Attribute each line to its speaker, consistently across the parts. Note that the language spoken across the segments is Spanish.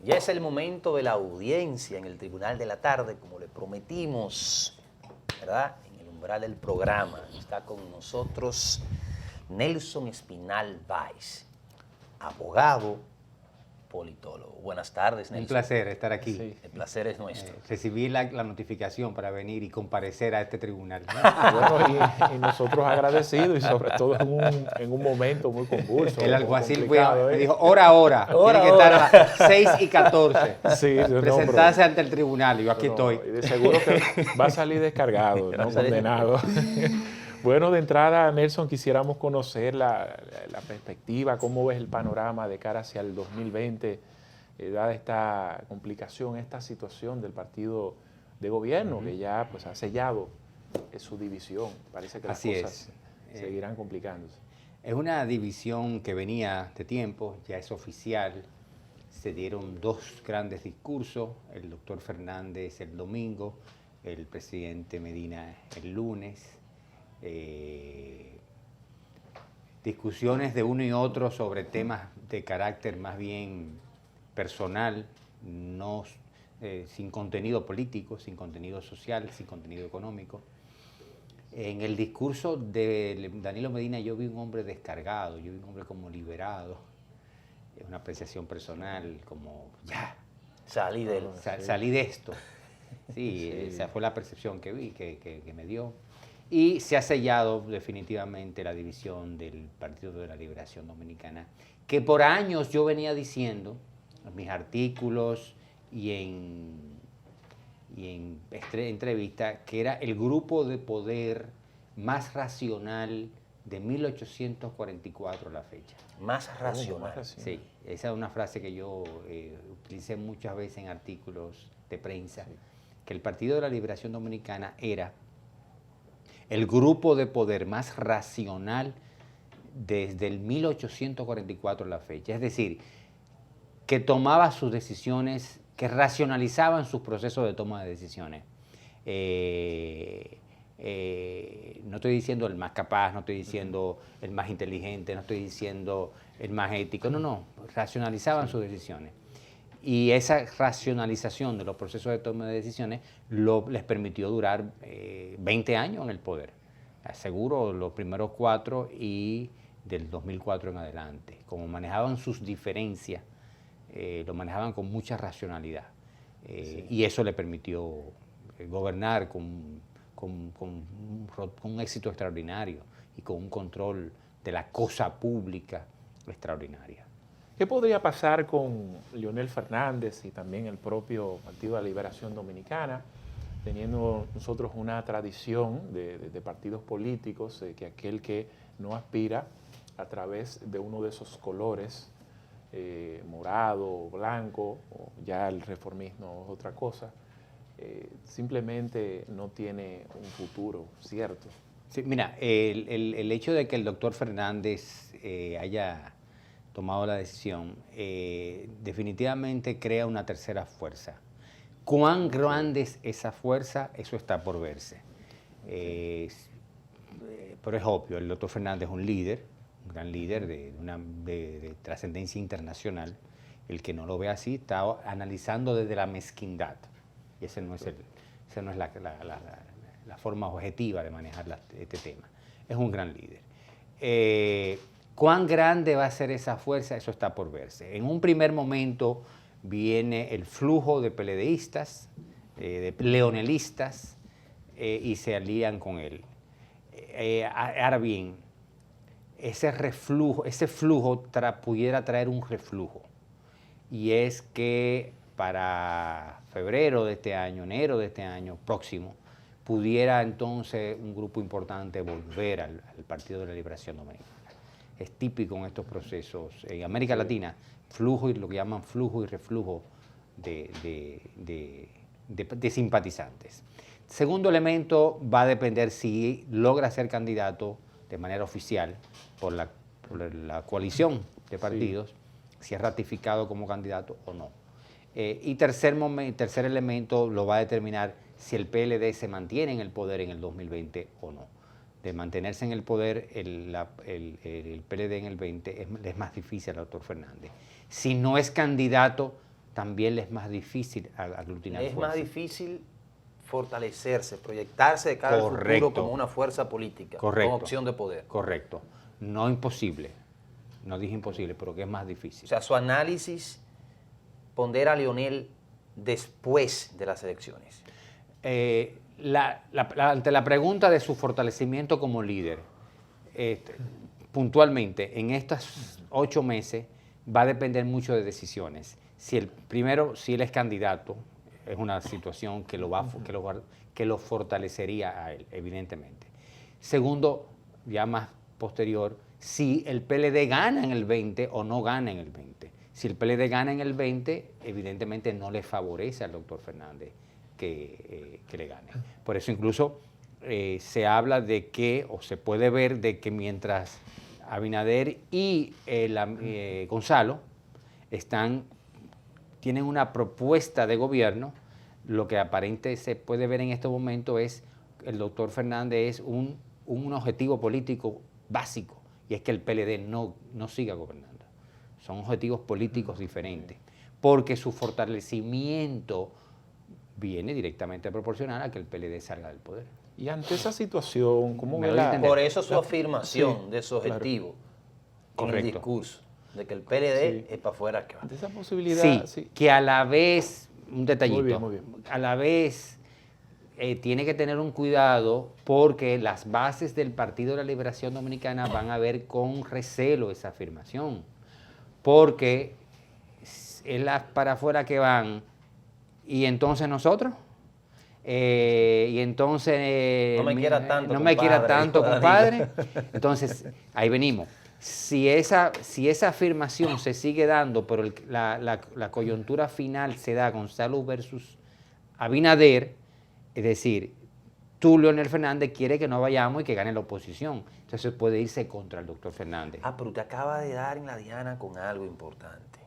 Speaker 1: Ya es el momento de la audiencia en el Tribunal de la Tarde, como le prometimos, ¿verdad? En el umbral del programa. Está con nosotros Nelson Espinal Báez, abogado, politólogo. Buenas tardes, Nelson.
Speaker 2: Un placer estar aquí.
Speaker 1: Sí. El placer es nuestro.
Speaker 2: Recibí la notificación para venir y comparecer a este tribunal.
Speaker 3: Bueno, y nosotros agradecidos y sobre todo en un momento muy convulso.
Speaker 2: El alguacil
Speaker 3: me
Speaker 2: me dijo, hora. Tiene que estar a las 6:14.
Speaker 3: Sí,
Speaker 2: presentarse ante el tribunal y yo aquí estoy.
Speaker 3: Y de seguro que va a salir descargado, no condenado. Bueno, de entrada, Nelson, quisiéramos conocer la perspectiva, cómo ves el panorama de cara hacia el 2020, dada esta complicación, esta situación del partido de gobierno, que ya pues, ha sellado su división. Parece que las cosas seguirán complicándose.
Speaker 2: Es una división que venía de tiempo, ya es oficial. Se dieron dos grandes discursos, el doctor Fernández el domingo, el presidente Medina el lunes. Discusiones de uno y otro sobre temas de carácter más bien personal, no, sin contenido político, sin contenido social, sin contenido económico. En el discurso de Danilo Medina yo vi un hombre descargado, yo vi un hombre como liberado, una apreciación personal, como ya, salí de esto. Sí, esa fue la percepción que vi, que me dio. Y se ha sellado definitivamente la división del Partido de la Liberación Dominicana, que por años yo venía diciendo en mis artículos y en entrevistas que era el grupo de poder más racional de 1844 a la fecha.
Speaker 1: Más racional.
Speaker 2: Sí, esa es una frase que yo utilicé muchas veces en artículos de prensa, que el Partido de la Liberación Dominicana era el grupo de poder más racional desde el 1844 a la fecha. Es decir, que tomaba sus decisiones, que racionalizaban sus procesos de toma de decisiones. No estoy diciendo el más capaz, no estoy diciendo el más inteligente, no estoy diciendo el más ético, no, racionalizaban sus decisiones. Y esa racionalización de los procesos de toma de decisiones les permitió durar 20 años en el poder. Seguro los primeros 4 y del 2004 en adelante. Como manejaban sus diferencias, lo manejaban con mucha racionalidad. Y eso le permitió gobernar con un éxito extraordinario y con un control de la cosa pública extraordinaria.
Speaker 3: ¿Qué podría pasar con Leonel Fernández y también el propio Partido de la Liberación Dominicana, teniendo nosotros una tradición de partidos políticos, que aquel que no aspira a través de uno de esos colores, morado, blanco, o ya el reformismo es otra cosa, simplemente no tiene un futuro cierto?
Speaker 2: Sí, mira, el hecho de que el doctor Fernández haya tomado la decisión, definitivamente crea una tercera fuerza. ¿Cuán grande es esa fuerza? Eso está por verse. Pero es obvio, el doctor Fernández es un líder, un gran líder de trascendencia internacional. El que no lo ve así está analizando desde la mezquindad. Y esa no es la forma objetiva de manejar este tema. Es un gran líder. ¿Cuán grande va a ser esa fuerza? Eso está por verse. En un primer momento viene el flujo de PLDistas, de leonelistas, y se alían con él. Ahora bien, ese flujo pudiera traer un reflujo, y es que para febrero de este año, enero de este año próximo, pudiera entonces un grupo importante volver al Partido de la Liberación Dominicana. Es típico en estos procesos, en América Latina, lo que llaman flujo y reflujo de simpatizantes. Segundo elemento, va a depender si logra ser candidato de manera oficial por la coalición de partidos, si es ratificado como candidato o no. Y tercer elemento lo va a determinar si el PLD se mantiene en el poder en el 2020 o no. De mantenerse en el poder, el PLD en el 20 es más difícil al doctor Fernández. Si no es candidato, también le es más difícil aglutinar
Speaker 1: Es
Speaker 2: fuerza.
Speaker 1: más difícil fortalecerse, proyectarse de cara al futuro
Speaker 2: Correcto.
Speaker 1: como una fuerza política,
Speaker 2: Correcto.
Speaker 1: con opción de poder.
Speaker 2: Correcto. No imposible. No dije imposible, pero que es más difícil.
Speaker 1: O sea, su análisis pondera a Leonel después de las elecciones.
Speaker 2: Ante la pregunta de su fortalecimiento como líder, puntualmente, en estos 8 meses va a depender mucho de decisiones. Si él es candidato, es una situación que lo fortalecería a él, evidentemente. Segundo, ya más posterior, si el PLD gana en el 20 o no gana en el 20. Si el PLD gana en el 20, evidentemente no le favorece al doctor Fernández que le gane. Por eso incluso se habla de que, o se puede ver de que mientras Abinader y Gonzalo tienen una propuesta de gobierno, lo que aparente se puede ver en este momento es el doctor Fernández es un objetivo político básico, y es que el PLD no siga gobernando. Son objetivos políticos diferentes, porque su fortalecimiento viene directamente proporcional a que el PLD salga del poder.
Speaker 3: Y ante esa situación, ¿cómo
Speaker 2: Me
Speaker 3: ve
Speaker 2: doy a entender.
Speaker 1: Por eso su afirmación
Speaker 3: Sí,
Speaker 1: de su objetivo en el
Speaker 2: Correcto.
Speaker 1: discurso, de que el PLD
Speaker 3: Sí.
Speaker 1: es para afuera que va.
Speaker 3: Ante esa posibilidad,
Speaker 2: Sí,
Speaker 3: sí.
Speaker 2: que a la vez, un detallito,
Speaker 3: Muy bien.
Speaker 2: a la vez tiene que tener un cuidado porque las bases del Partido de la Liberación Dominicana van a ver con recelo esa afirmación, porque es las para afuera que van, y entonces nosotros, y entonces
Speaker 1: No me quiera tanto,
Speaker 2: no me quiera
Speaker 1: compadre,
Speaker 2: tanto,
Speaker 1: dijo
Speaker 2: compadre. Entonces, ahí venimos. Si esa afirmación se sigue dando, pero la coyuntura final se da Gonzalo versus Abinader, es decir, tú, Leonel Fernández, quiere que no vayamos y que gane la oposición. Entonces puede irse contra el doctor Fernández.
Speaker 1: Ah, pero usted acaba de dar en la diana con algo importante.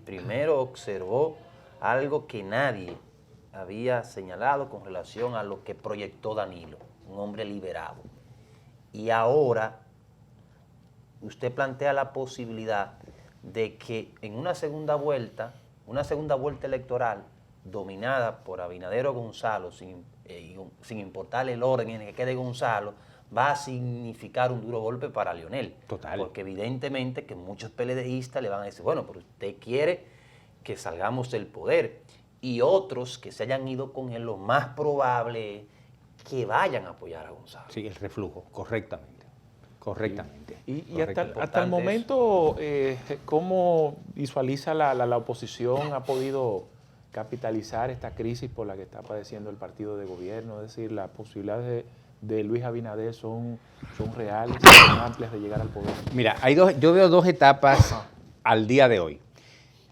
Speaker 1: Primero observó algo que nadie había señalado con relación a lo que proyectó Danilo, un hombre liberado. Y ahora usted plantea la posibilidad de que en una segunda vuelta electoral dominada por Abinader o Gonzalo, sin importar el orden en el que quede Gonzalo, va a significar un duro golpe para Leonel.
Speaker 2: Total.
Speaker 1: Porque evidentemente que muchos PLDistas le van a decir, bueno, pero usted quiere que salgamos del poder. Y otros que se hayan ido con él, lo más probable es que vayan a apoyar a Gonzalo.
Speaker 2: Sí, el reflujo, correctamente. Correctamente.
Speaker 3: Y hasta el
Speaker 1: Importante
Speaker 3: momento, ¿cómo visualiza la oposición? ¿Ha podido capitalizar esta crisis por la que está padeciendo el partido de gobierno? Es decir, las posibilidades de Luis Abinader son reales, son amplias de llegar al poder.
Speaker 2: Mira, yo veo 2 etapas al día de hoy.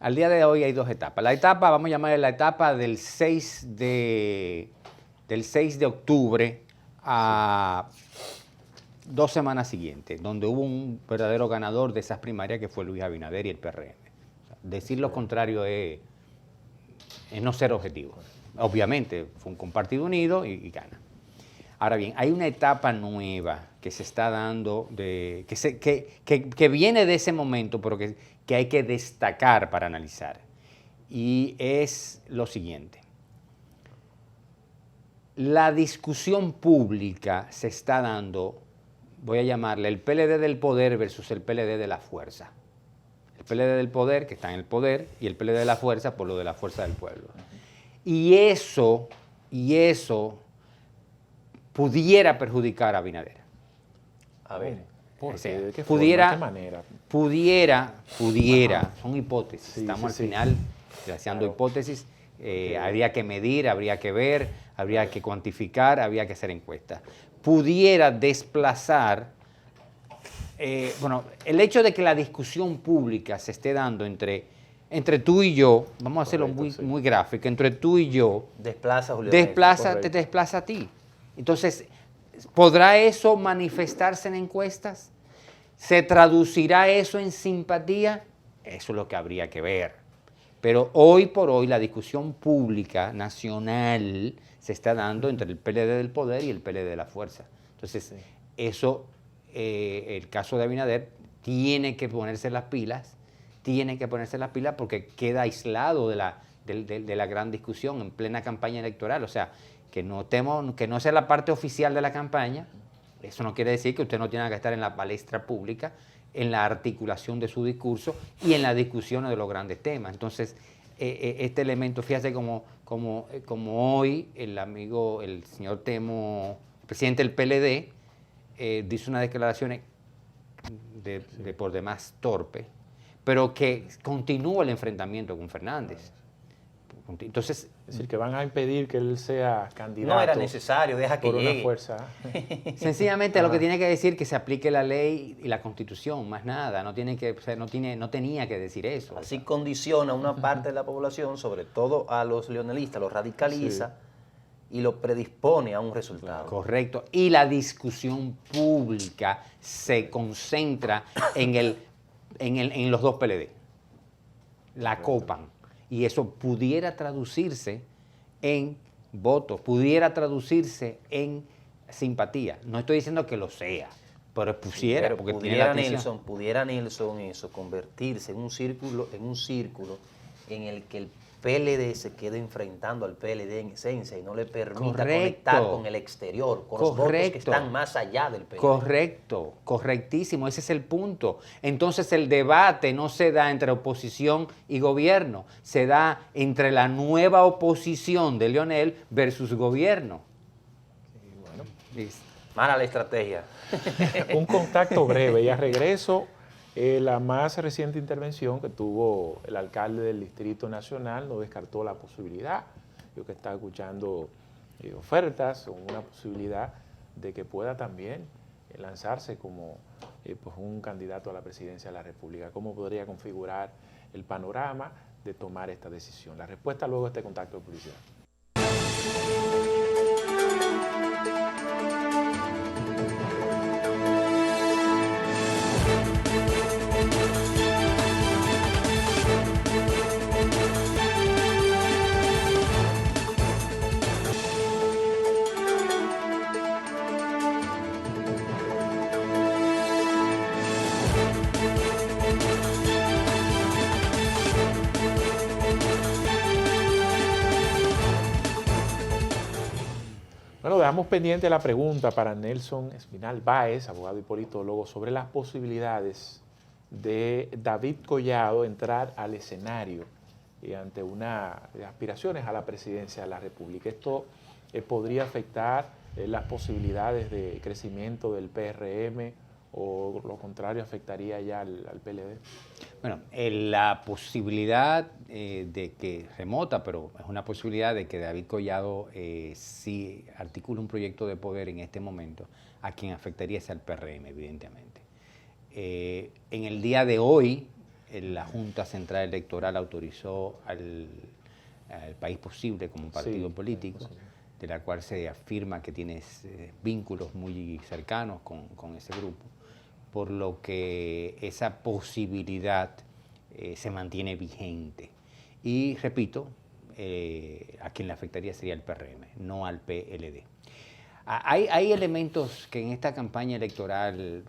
Speaker 2: Al día de hoy hay 2 etapas. La etapa, vamos a llamarle la etapa del 6 de octubre a 2 semanas siguientes, donde hubo un verdadero ganador de esas primarias que fue Luis Abinader y el PRM. O sea, decir lo contrario es no ser objetivo. Obviamente, fue un partido unido y gana. Ahora bien, hay una etapa nueva que se está dando, que viene de ese momento, pero que hay que destacar para analizar. Y es lo siguiente. La discusión pública se está dando, voy a llamarle el PLD del poder versus el PLD de la fuerza. El PLD del poder, que está en el poder, y el PLD de la fuerza por lo de la fuerza del pueblo. Y eso pudiera perjudicar a Abinader.
Speaker 1: A ver,
Speaker 3: ¿Por
Speaker 2: O sea,
Speaker 3: qué? ¿De qué
Speaker 2: pudiera-
Speaker 3: forma? ¿De qué manera?
Speaker 2: Pudiera, son hipótesis,
Speaker 3: Sí,
Speaker 2: estamos
Speaker 3: sí,
Speaker 2: al
Speaker 3: sí.
Speaker 2: final haciendo
Speaker 3: Claro.
Speaker 2: hipótesis, habría que medir, habría que ver, habría que cuantificar, habría que hacer encuestas. Pudiera desplazar, el hecho de que la discusión pública se esté dando entre tú y yo, vamos a hacerlo
Speaker 3: Correcto, sí.
Speaker 2: muy gráfico, entre tú y yo,
Speaker 1: desplaza a Julio
Speaker 2: te
Speaker 3: correcto.
Speaker 2: desplaza a ti. Entonces, ¿podrá eso manifestarse en encuestas? ¿Se traducirá eso en simpatía? Eso es lo que habría que ver. Pero hoy por hoy la discusión pública nacional se está dando entre el PLD del poder y el PLD de la fuerza. Entonces, eso, el caso de Abinader, tiene que ponerse las pilas, tiene que ponerse las pilas porque queda aislado de la gran discusión en plena campaña electoral. O sea, que no sea la parte oficial de la campaña. Eso no quiere decir que usted no tenga que estar en la palestra pública, en la articulación de su discurso y en la discusión de los grandes temas. Entonces, este elemento, fíjate como hoy el señor Temo, presidente del PLD, dice unas declaraciones de por demás torpe, pero que continúa el enfrentamiento con Fernández. Entonces,
Speaker 3: Es decir, que van a impedir que él sea candidato.
Speaker 1: No era necesario, deja que
Speaker 3: por
Speaker 1: llegue.
Speaker 3: una fuerza.
Speaker 2: sencillamente lo que tiene que decir es que se aplique la ley y la Constitución, más nada. No tenía que decir eso.
Speaker 1: Así condiciona a una parte de la población, sobre todo a los leonelistas, los radicaliza y lo predispone a un resultado.
Speaker 2: Correcto. Y la discusión pública se concentra en los dos PLD. La copan. Y eso pudiera traducirse en votos, pudiera traducirse en simpatía. No estoy diciendo que lo sea, pero pusiera,
Speaker 1: Pero
Speaker 2: porque tiene la atención.
Speaker 1: pudiera Nelson eso convertirse en un círculo en el que el PLD se quede enfrentando al PLD en esencia y no le permita conectar con el exterior, con los votos que están más allá del PLD.
Speaker 2: Correcto, correctísimo, ese es el punto. Entonces el debate no se da entre oposición y gobierno, se da entre la nueva oposición de Leonel versus gobierno.
Speaker 1: Mala la estrategia.
Speaker 3: Un contacto breve y a regreso, la más reciente intervención que tuvo el alcalde del Distrito Nacional no descartó la posibilidad, yo que estaba escuchando ofertas o una posibilidad de que pueda también lanzarse como pues un candidato a la presidencia de la República. ¿Cómo podría configurar el panorama de tomar esta decisión? La respuesta luego de este contacto de publicidad. Bueno, dejamos pendiente la pregunta para Nelson Espinal Báez, abogado y politólogo, sobre las posibilidades de David Collado entrar al escenario ante una de aspiraciones a la presidencia de la República. Esto podría afectar las posibilidades de crecimiento del PRM o lo contrario afectaría ya al PLD.
Speaker 2: Bueno, la posibilidad de que, remota, pero es una posibilidad de que David Collado sí articule un proyecto de poder en este momento, a quien afectaría es al PRM, evidentemente. En el día de hoy, la Junta Central Electoral autorizó al País Posible como partido político, de la cual se afirma que tiene vínculos muy cercanos con ese grupo, por lo que esa posibilidad se mantiene vigente. Y repito, a quien le afectaría sería el PRM, no al PLD. Hay elementos que en esta campaña electoral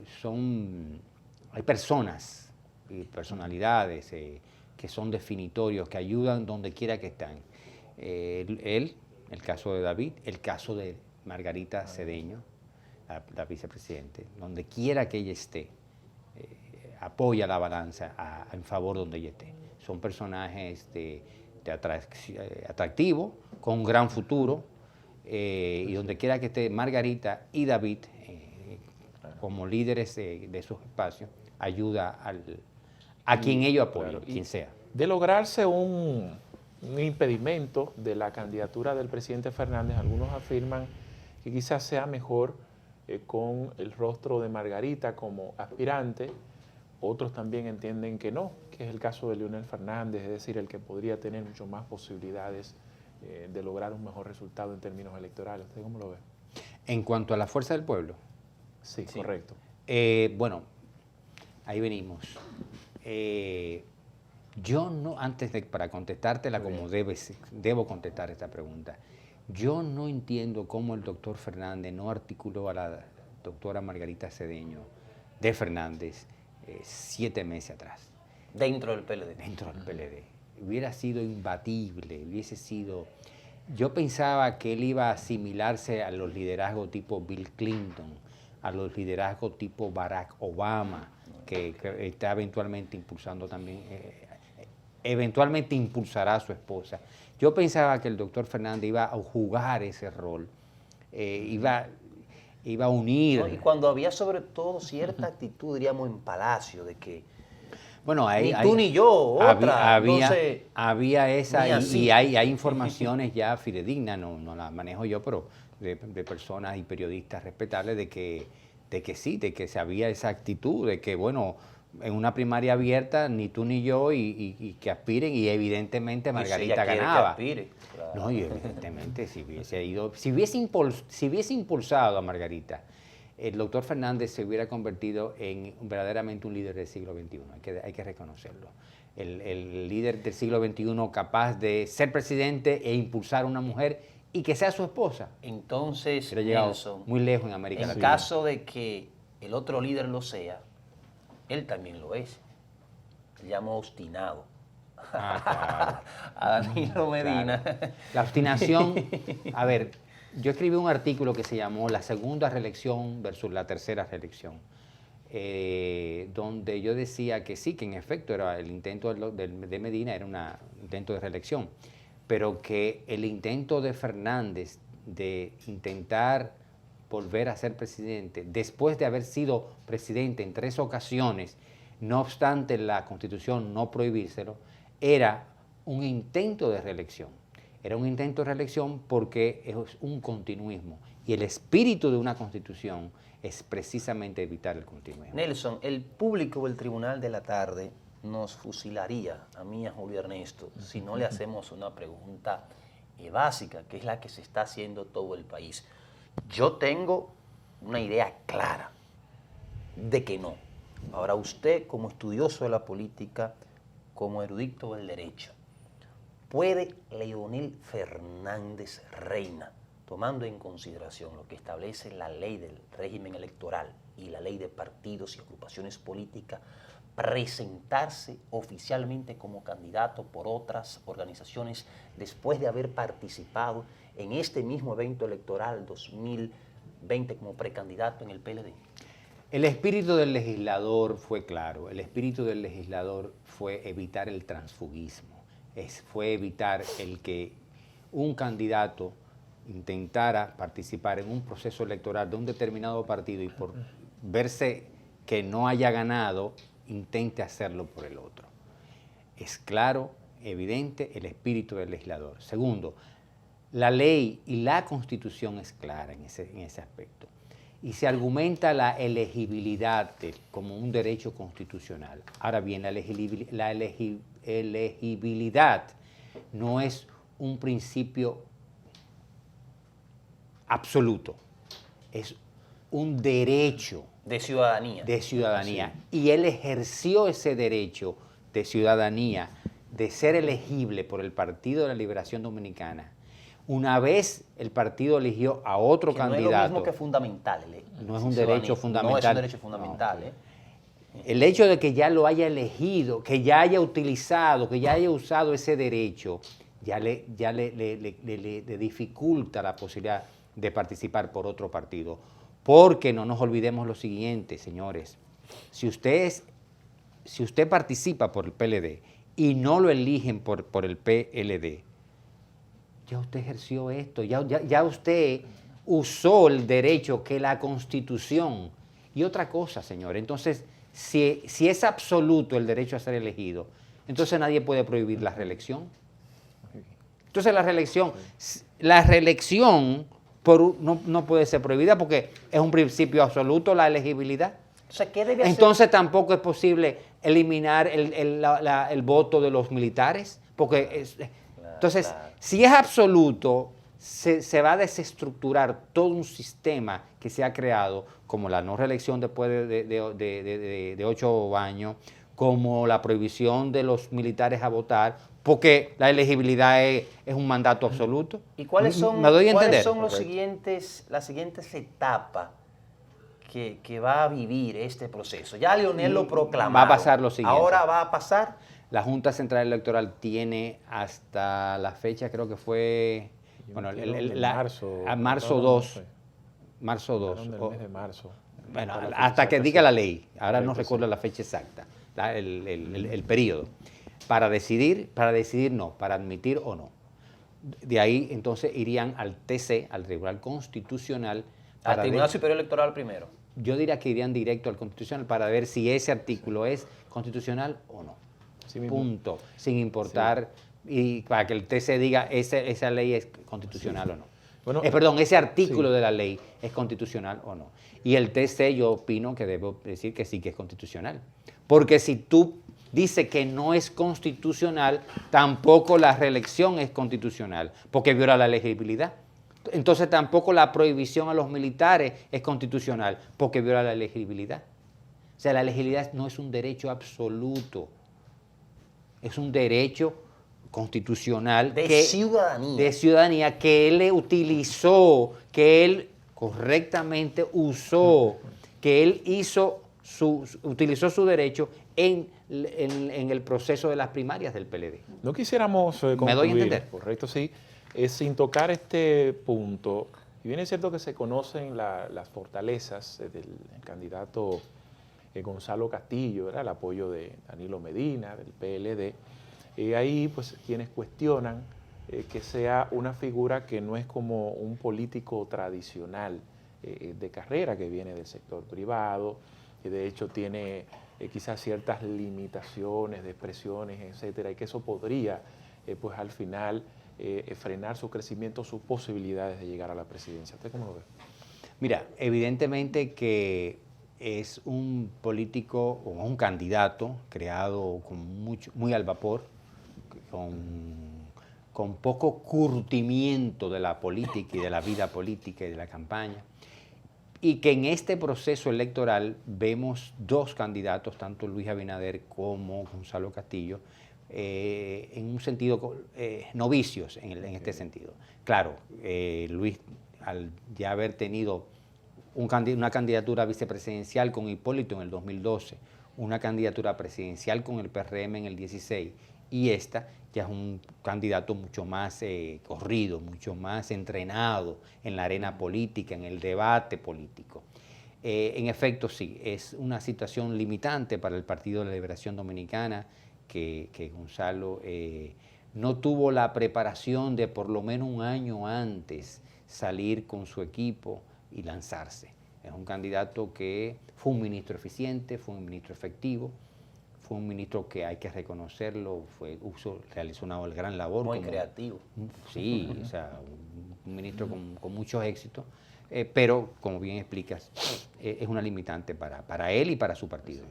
Speaker 2: hay personas y personalidades que son definitorios, que ayudan donde quiera que están. El caso de David, el caso de Margarita Cedeño, la vicepresidente, donde quiera que ella esté, apoya la balanza en favor donde ella esté. Son personajes atractivos, con un gran futuro, y donde quiera que esté Margarita y David, como líderes de esos espacios, ayuda a quien ellos apoyen, quien sea.
Speaker 3: De lograrse un impedimento de la candidatura del presidente Fernández, algunos afirman que quizás sea mejor con el rostro de Margarita como aspirante, otros también entienden que no, que es el caso de Leonel Fernández, es decir, el que podría tener mucho más posibilidades de lograr un mejor resultado en términos electorales. ¿Usted cómo lo ve?
Speaker 2: En cuanto a la fuerza del pueblo.
Speaker 3: Sí, correcto.
Speaker 2: Bueno, ahí venimos. Yo no, para contestártela como debo contestar esta pregunta, yo no entiendo cómo el doctor Fernández no articuló a la doctora Margarita Cedeño de Fernández 7 meses atrás.
Speaker 1: Dentro del PLD.
Speaker 2: Dentro del PLD. Hubiera sido imbatible, hubiese sido... Yo pensaba que él iba a asimilarse a los liderazgos tipo Bill Clinton, a los liderazgos tipo Barack Obama, que está eventualmente impulsando también, eventualmente impulsará a su esposa. Yo pensaba que el doctor Fernández iba a jugar ese rol, iba a unir.
Speaker 1: ¿No? Y cuando había sobre todo cierta actitud, diríamos, en Palacio, de que
Speaker 2: bueno,
Speaker 1: ni tú ni yo, otra.
Speaker 2: Había esa, y hay informaciones ya fidedignas, no las manejo yo, pero de personas y periodistas respetables de que sí, de que se había esa actitud, de que, bueno, en una primaria abierta, ni tú ni yo, y que aspiren, y evidentemente Margarita ganaba.
Speaker 1: Que aspire, claro.
Speaker 2: No, y evidentemente, si hubiese impulsado a Margarita, el doctor Fernández se hubiera convertido en verdaderamente un líder del siglo XXI, hay que reconocerlo. El líder del siglo XXI capaz de ser presidente e impulsar a una mujer y que sea su esposa.
Speaker 1: Entonces,
Speaker 2: Nelson, muy lejos en América Latina.
Speaker 1: En caso de que el otro líder lo sea, él también lo es. Se llama obstinado.
Speaker 2: Claro.
Speaker 1: A Danilo Medina.
Speaker 2: Claro. La obstinación, a ver, yo escribí un artículo que se llamó La segunda reelección versus la tercera reelección, donde yo decía que sí, que en efecto era el intento de Medina era un intento de reelección, pero que el intento de Fernández de intentar volver a ser presidente, después de haber sido presidente en 3 ocasiones, no obstante la Constitución no prohibírselo, era un intento de reelección. Era un intento de reelección porque es un continuismo, y el espíritu de una Constitución es precisamente evitar el continuismo.
Speaker 1: Nelson, el público del Tribunal de la Tarde nos fusilaría, a mí y a Julio Ernesto, si no le hacemos una pregunta básica, que es la que se está haciendo todo el país. Yo tengo una idea clara de que no. Ahora usted, como estudioso de la política, como erudito del derecho, ¿puede Leonel Fernández Reina, tomando en consideración lo que establece la ley del régimen electoral y la ley de partidos y agrupaciones políticas, presentarse oficialmente como candidato por otras organizaciones después de haber participado en este mismo evento electoral 2020 como precandidato en el PLD?
Speaker 2: El espíritu del legislador fue claro, el espíritu del legislador fue evitar el transfugismo, fue evitar el que un candidato intentara participar en un proceso electoral de un determinado partido y por verse que no haya ganado, intente hacerlo por el otro. Es claro, evidente el espíritu del legislador. Segundo, la ley y la Constitución es clara en ese aspecto. Y se argumenta la elegibilidad como un derecho constitucional. Ahora bien, la elegibilidad no es un principio absoluto, es un derecho
Speaker 1: de ciudadanía.
Speaker 2: De ciudadanía.
Speaker 1: Sí.
Speaker 2: Y él ejerció ese derecho de ciudadanía, de ser elegible por el Partido de la Liberación Dominicana. Una vez el partido eligió a otro candidato.
Speaker 1: No es lo mismo que fundamental.
Speaker 2: No es un derecho fundamental.
Speaker 1: No es un derecho fundamental.
Speaker 2: No. El hecho de que ya lo haya elegido, que ya haya utilizado, que ya haya usado ese derecho, ya le dificulta la posibilidad de participar por otro partido. Porque no nos olvidemos lo siguiente, señores. Si usted participa por el PLD y no lo eligen por el PLD, ya usted ejerció esto, ya usted usó el derecho que la Constitución. Y otra cosa, señor, entonces, si es absoluto el derecho a ser elegido, entonces nadie puede prohibir la reelección. Entonces la reelección no puede ser prohibida porque es un principio absoluto la elegibilidad.
Speaker 1: O sea, ¿qué debe hacer?
Speaker 2: Entonces tampoco es posible eliminar el voto de los militares, porque entonces, si es absoluto, se va a desestructurar todo un sistema que se ha creado, como la no reelección después de 8 años, como la prohibición de los militares a votar, porque la elegibilidad es un mandato absoluto.
Speaker 1: ¿Y cuáles son,
Speaker 2: ¿Me doy a entender?
Speaker 1: las siguientes etapas que va a vivir este proceso? Ya Leonel lo proclamó.
Speaker 2: Va a pasar lo siguiente.
Speaker 1: Ahora va a pasar.
Speaker 2: La Junta Central Electoral tiene hasta la fecha, creo que fue, bueno, marzo 2. Marzo 2.
Speaker 3: El mes de marzo.
Speaker 2: Bueno, hasta que diga la ley. Ahora no recuerdo la fecha exacta, el periodo. Para decidir no, para admitir o no. De ahí entonces irían al TC, al Tribunal Constitucional.
Speaker 1: Al Tribunal Superior Electoral primero.
Speaker 2: Yo diría que irían directo al Constitucional para ver si ese artículo es constitucional o no.
Speaker 3: Sí mismo.
Speaker 2: Punto. Sin importar, y para que el TC diga esa ley es constitucional o no.
Speaker 3: Bueno,
Speaker 2: Perdón, ese artículo de la ley es constitucional o no. Y el TC yo opino que debo decir que sí que es constitucional. Porque si tú dices que no es constitucional, tampoco la reelección es constitucional, porque viola la elegibilidad. Entonces tampoco la prohibición a los militares es constitucional, porque viola la elegibilidad. O sea, la elegibilidad no es un derecho absoluto, es un derecho constitucional
Speaker 1: de ciudadanía
Speaker 2: que él utilizó, que él correctamente usó, que él utilizó su derecho en el proceso de las primarias del PLD.
Speaker 3: No quisiéramos concluir,
Speaker 2: ¿Me doy a entender?
Speaker 3: Correcto, sí, sin tocar este punto. Y bien es cierto que se conocen las fortalezas del candidato Gonzalo Castillo, ¿verdad? El apoyo de Danilo Medina, del PLD. Ahí, pues, quienes cuestionan que sea una figura que no es como un político tradicional de carrera que viene del sector privado, que de hecho tiene quizás ciertas limitaciones de expresiones, etcétera, y que eso podría, pues, al final frenar su crecimiento, sus posibilidades de llegar a la presidencia. ¿Usted cómo lo ve?
Speaker 2: Mira, evidentemente que es un político o un candidato creado muy al vapor, con poco curtimiento de la política y de la vida política y de la campaña, y que en este proceso electoral vemos dos candidatos, tanto Luis Abinader como Gonzalo Castillo, en un sentido novicios en este sentido. Claro, Luis, al ya haber tenido una candidatura vicepresidencial con Hipólito en el 2012, una candidatura presidencial con el PRM en el 16, y esta ya es un candidato mucho más corrido, mucho más entrenado en la arena política, en el debate político. En efecto, sí, es una situación limitante para el Partido de la Liberación Dominicana que Gonzalo no tuvo la preparación de por lo menos un año antes salir con su equipo y lanzarse. Es un candidato que fue un ministro eficiente, fue un ministro efectivo, fue un ministro que hay que reconocerlo, realizó una gran labor.
Speaker 1: Muy creativo.
Speaker 2: Sí, o sea, un ministro con muchos éxitos, pero como bien explicas, es una limitante para él y para su partido.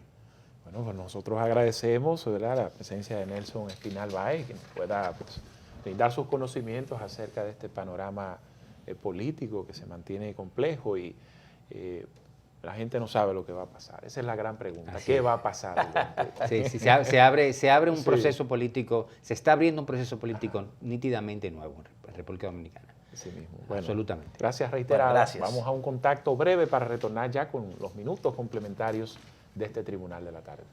Speaker 3: Bueno, pues nosotros agradecemos, ¿verdad?, la presencia de Nelson Espinal Báez, que nos pueda, pues, brindar sus conocimientos acerca de este panorama político que se mantiene complejo y la gente no sabe lo que va a pasar. Esa es la gran pregunta.
Speaker 2: Así
Speaker 3: ¿Qué
Speaker 2: es.
Speaker 3: va a pasar?
Speaker 2: Sí, se abre un proceso político, se está abriendo un proceso político nítidamente nuevo en República Dominicana.
Speaker 3: Sí mismo. Bueno,
Speaker 2: absolutamente.
Speaker 3: Gracias reiteradas.
Speaker 1: Bueno, gracias.
Speaker 3: Vamos a un contacto breve para retornar ya con los minutos complementarios de este Tribunal de la Tarde.